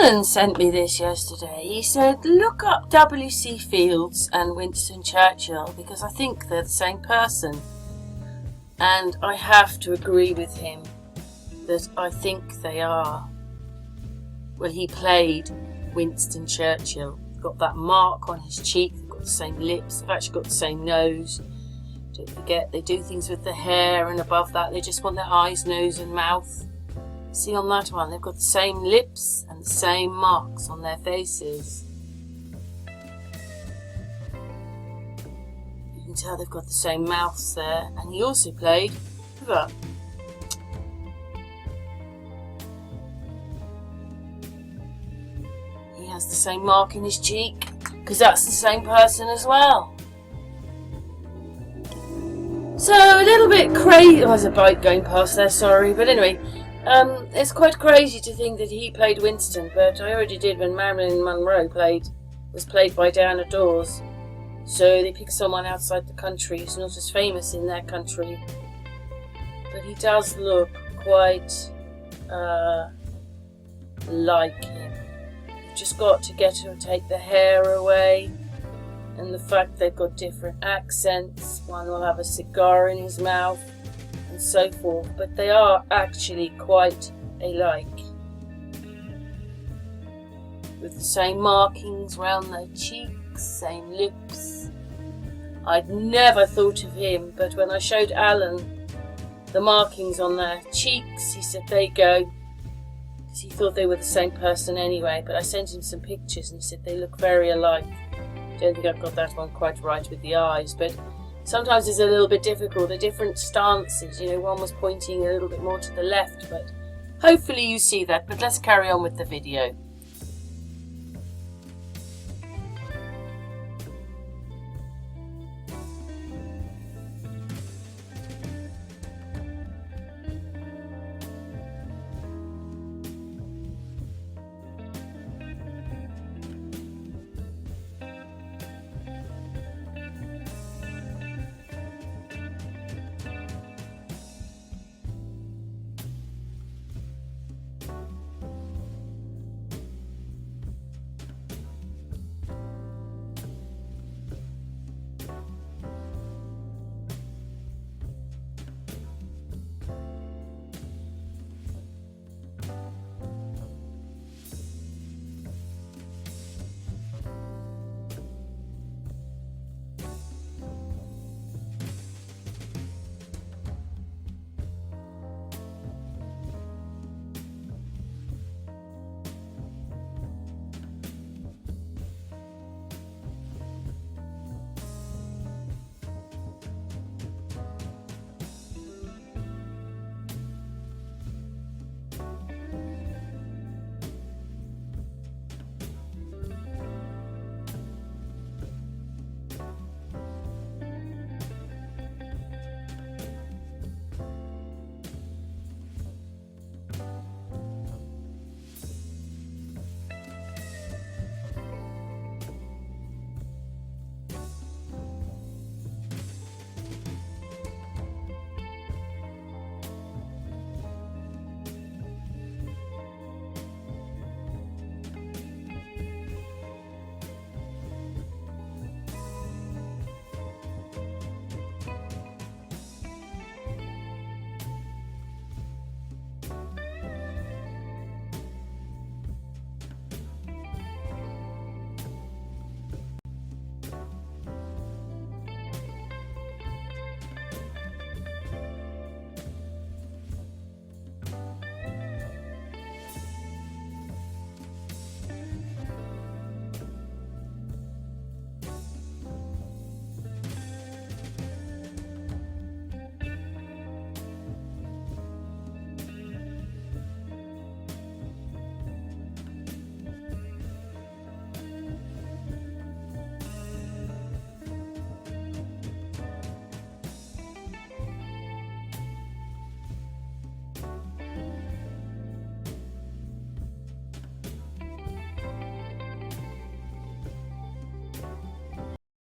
Alan sent me this yesterday. He said, look up W.C. Fields and Winston Churchill because I think they're the same person. And I have to agree with him that I think they are. Well, he played Winston Churchill. Got that mark on his cheek, they've got the same lips, they've actually got the same nose. Don't forget, they do things with the hair, and above that they just want their eyes, nose and mouth. See on that one, they've got the same lips and the same marks on their faces. You can tell they've got the same mouths there, and he also played Hoover. He has the same mark in his cheek, because that's the same person as well. So, a little bit crazy. Oh, there's a bike going past there, sorry. But anyway, it's quite crazy to think that he played Winston, but I already did when Marilyn Monroe was played by Diana Dawes. So they picked someone outside the country who's not as famous in their country. But he does look quite like him. You've just got to get her to take the hair away. And the fact they've got different accents. One will have a cigar in his mouth and so forth. But they are actually quite alike. With the same markings round their cheeks, same lips. I'd never thought of him, but when I showed Alan the markings on their cheeks, he said, there you go. Because he thought they were the same person anyway. But I sent him some pictures and he said they look very alike. Don't think I've got that one quite right with the eyes, but sometimes it's a little bit difficult. The different stances, one was pointing a little bit more to the left, but hopefully you see that. But let's carry on with the video.